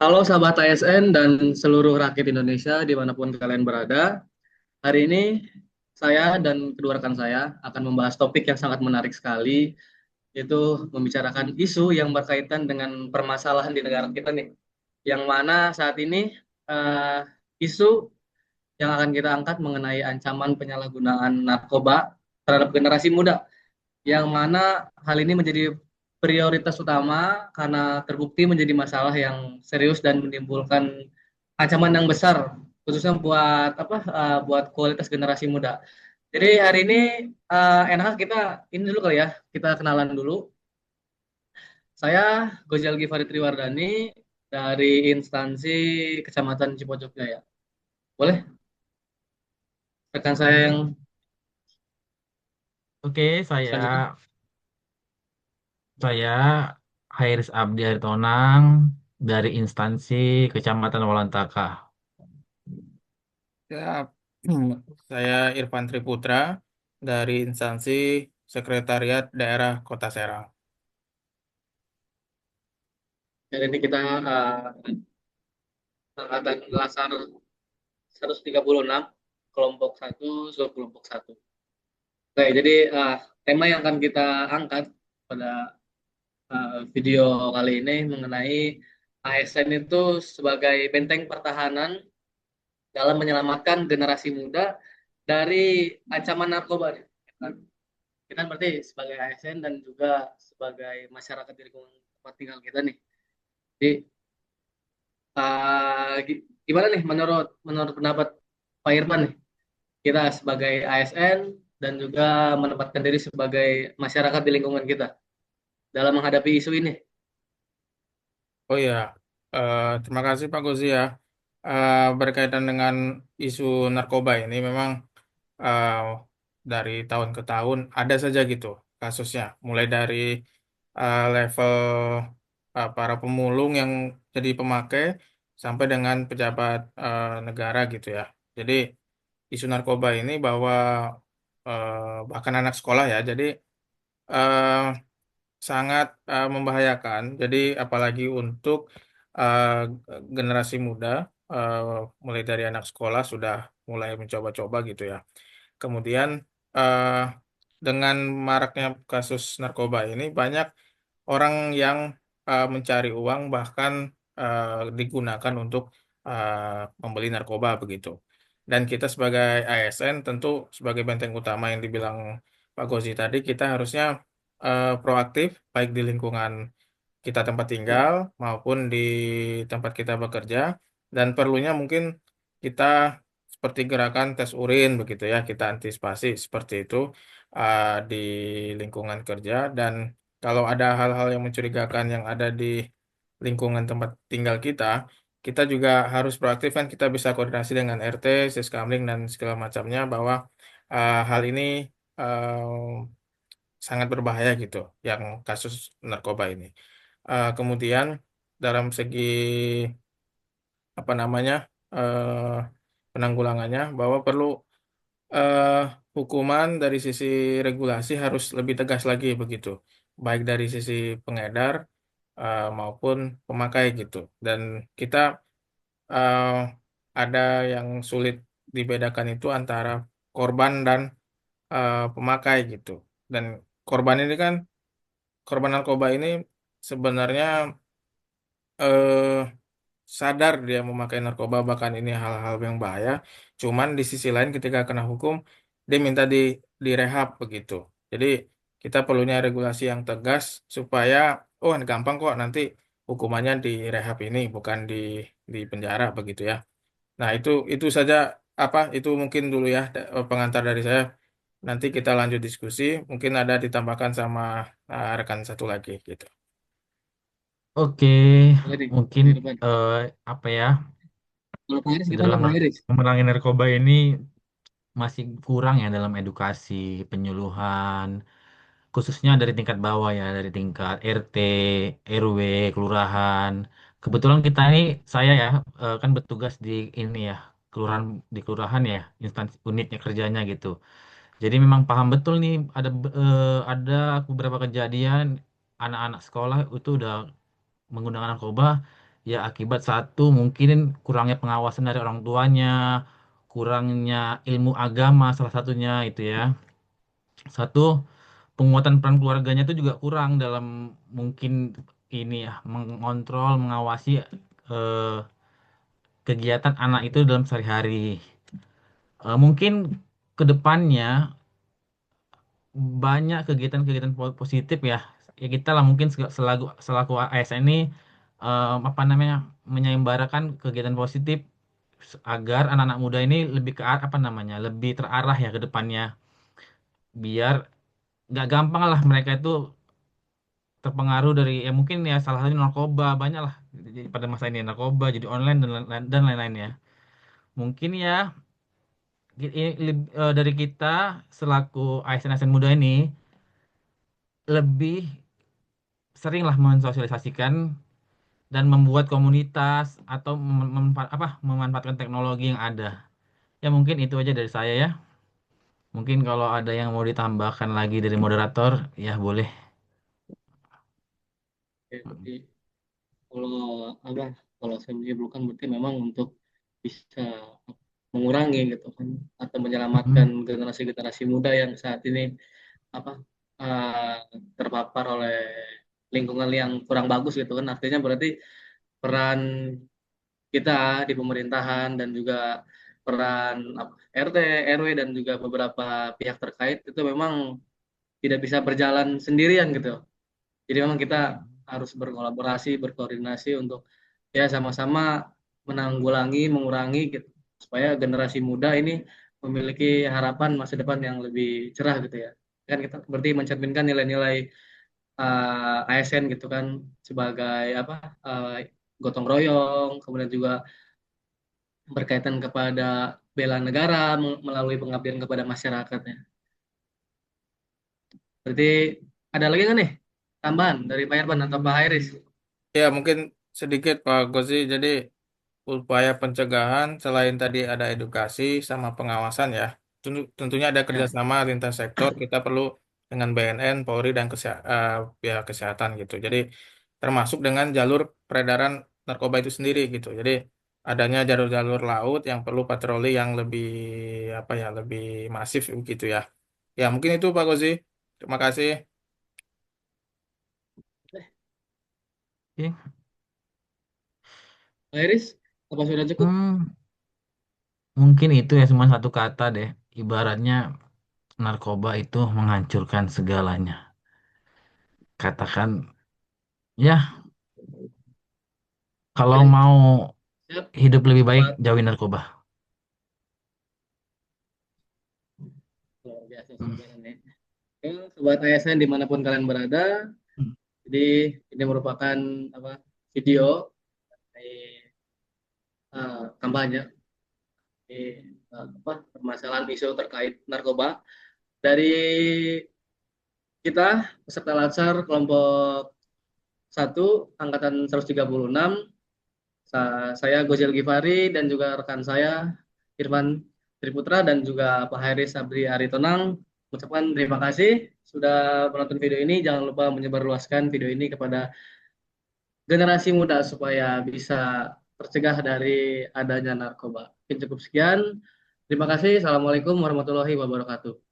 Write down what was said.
Halo sahabat ASN dan seluruh rakyat Indonesia dimanapun kalian berada. Hari ini saya dan kedua rekan saya akan membahas topik yang sangat menarik sekali, yaitu membicarakan isu yang berkaitan dengan permasalahan di negara kita nih. Yang mana saat ini eh, isu yang akan kita angkat mengenai ancaman penyalahgunaan narkoba terhadap generasi muda, yang mana hal ini menjadi prioritas utama karena terbukti menjadi masalah yang serius dan menimbulkan ancaman yang besar khususnya buat buat kualitas generasi muda. Jadi hari ini enak kita ini dulu kali ya, kita kenalan dulu. Saya Gozal Givari Triwardani dari instansi Kecamatan Cipojok Jaya. Boleh rekan saya yang Oke, saya selanjutnya? saya Hairis Abdi Aritonang dari instansi Kecamatan Walantaka. Ya, saya Irfan Triputra dari instansi Sekretariat Daerah Kota Serang. Dan ini kita angkatan Lasar 136 kelompok satu subkelompok satu. Oke, jadi tema yang akan kita angkat pada video kali ini mengenai ASN itu sebagai benteng pertahanan dalam menyelamatkan generasi muda dari ancaman narkoba. Kita kan berarti sebagai ASN dan juga sebagai masyarakat di lingkungan tempat tinggal kita nih. Jadi gimana nih menurut menurut pendapat Pak Irfan nih? Kita sebagai ASN dan juga menempatkan diri sebagai masyarakat di lingkungan kita dalam menghadapi isu ini. Oh ya, terima kasih Pak Gozi ya. Berkaitan dengan isu narkoba ini memang eh, dari tahun ke tahun ada saja gitu kasusnya. Mulai dari level para pemulung yang jadi pemakai sampai dengan pejabat negara gitu ya. Jadi isu narkoba ini bahwa bahkan anak sekolah ya. Jadi eh, sangat membahayakan. Jadi apalagi untuk eh, generasi muda, eh, mulai dari anak sekolah sudah mulai mencoba-coba gitu ya. Kemudian eh, dengan maraknya kasus narkoba ini banyak orang yang mencari uang bahkan digunakan untuk membeli narkoba begitu. Dan kita sebagai ASN tentu sebagai benteng utama yang dibilang Pak Gozi tadi, kita harusnya proaktif baik di lingkungan kita tempat tinggal maupun di tempat kita bekerja, dan perlunya mungkin kita seperti gerakan tes urin begitu ya, kita antisipasi seperti itu di lingkungan kerja. Dan kalau ada hal-hal yang mencurigakan yang ada di lingkungan tempat tinggal kita, kita juga harus proaktif, kan kita bisa koordinasi dengan RT, Siskamling dan segala macamnya bahwa hal ini sangat berbahaya gitu, yang kasus narkoba ini. Kemudian dalam segi apa namanya eh, penanggulangannya, bahwa perlu eh, hukuman dari sisi regulasi harus lebih tegas lagi begitu, baik dari sisi pengedar maupun pemakai gitu. Dan kita eh, ada yang sulit dibedakan itu antara korban dan pemakai gitu. Dan korban ini kan, korban narkoba ini sebenarnya eh, sadar dia memakai narkoba, bahkan ini hal-hal yang bahaya. Cuman di sisi lain ketika kena hukum, dia minta direhab begitu. Jadi kita perlunya regulasi yang tegas supaya oh gampang kok nanti hukumannya di rehab ini, bukan di penjara begitu ya. Nah, itu saja, apa itu mungkin dulu ya pengantar dari saya. Nanti kita lanjut diskusi, mungkin ada ditambahkan sama rekan satu lagi gitu. Oke, Boleh nih, mungkin Pak Irfan. eh, apa ya, Kalau Pak Iris gimana dalam Pak Iris? memerangi narkoba ini masih kurang ya dalam edukasi, penyuluhan, khususnya dari tingkat bawah ya, dari tingkat RT, RW, kelurahan. Kebetulan kita ini, saya ya, kan bertugas di ini ya, kelurahan, di kelurahan ya, instansi unitnya kerjanya gitu. Jadi memang paham betul nih, ada beberapa kejadian anak-anak sekolah itu udah menggunakan narkoba Ya akibat satu mungkin kurangnya pengawasan dari orang tuanya, kurangnya ilmu agama salah satunya itu ya. Satu, penguatan peran keluarganya itu juga kurang dalam mungkin ini ya mengontrol, mengawasi eh, kegiatan anak itu dalam sehari-hari. Mungkin ke depannya banyak kegiatan-kegiatan positif ya. Ya kita lah mungkin selaku selaku ASN ini apa namanya menyeimbarakan kegiatan positif agar anak-anak muda ini lebih apa namanya lebih terarah ya ke depannya biar nggak gampang lah mereka itu terpengaruh dari ya mungkin ya salah satunya narkoba banyak lah pada masa ini narkoba jadi online dan lain-lain ya mungkin ya dari kita selaku ASN-ASN muda ini lebih sering lah mensosialisasikan dan membuat komunitas atau memanfaatkan teknologi yang ada ya mungkin itu aja dari saya ya mungkin kalau ada yang mau ditambahkan lagi dari moderator ya boleh. Oke, berarti kalau apa kalau saya menyimpulkan berarti memang untuk bisa mengurangi gitu kan atau menyelamatkan Mm-mm. generasi-generasi muda yang saat ini apa eh, terpapar oleh lingkungan yang kurang bagus gitu kan artinya berarti peran kita di pemerintahan dan juga peran RT, RW dan juga beberapa pihak terkait itu memang tidak bisa berjalan sendirian gitu. Jadi memang kita harus berkolaborasi, berkoordinasi untuk ya sama-sama menanggulangi, mengurangi gitu supaya generasi muda ini memiliki harapan masa depan yang lebih cerah gitu ya. Kan kita berarti mencerminkan nilai-nilai ASN gitu kan sebagai apa eh, gotong royong, kemudian juga berkaitan kepada bela negara melalui pengabdian kepada masyarakatnya. Berarti ada lagi nggak nih tambahan dari Pak Irfan atau Pak Hairis? Ya, mungkin sedikit Pak Gozi. Jadi upaya pencegahan selain tadi ada edukasi sama pengawasan ya. Tentunya ada Ya, kerjasama lintas sektor. Kita perlu dengan BNN, Polri dan pihak kesehatan gitu. Jadi termasuk dengan jalur peredaran narkoba itu sendiri gitu. Jadi adanya jalur-jalur laut yang perlu patroli yang lebih apa ya, lebih masif gitu ya. Ya, mungkin itu Pak Gozi. Terima kasih. Oke. Pak Hairis, apa sudah cukup? Hmm, mungkin itu ya cuma satu kata deh. Ibaratnya narkoba itu menghancurkan segalanya. Katakan, ya kalau Oke, mau siap. hidup lebih baik, Sobat, jauhi narkoba. luar biasa Hmm. sebenarnya. Oke, sobat ASN dimanapun kalian berada, jadi ini merupakan apa video dari kampanye di apa permasalahan isu terkait narkoba dari kita peserta Latsar kelompok 1 angkatan 136. Saya Gozil Givari dan juga rekan saya Irfan Triputra dan juga Pak Haris Sabri Aritonang mengucapkan terima kasih sudah menonton video ini. Jangan lupa menyebarluaskan video ini kepada generasi muda supaya bisa tercegah dari adanya narkoba. Mungkin cukup sekian. Terima kasih. Assalamualaikum warahmatullahi wabarakatuh.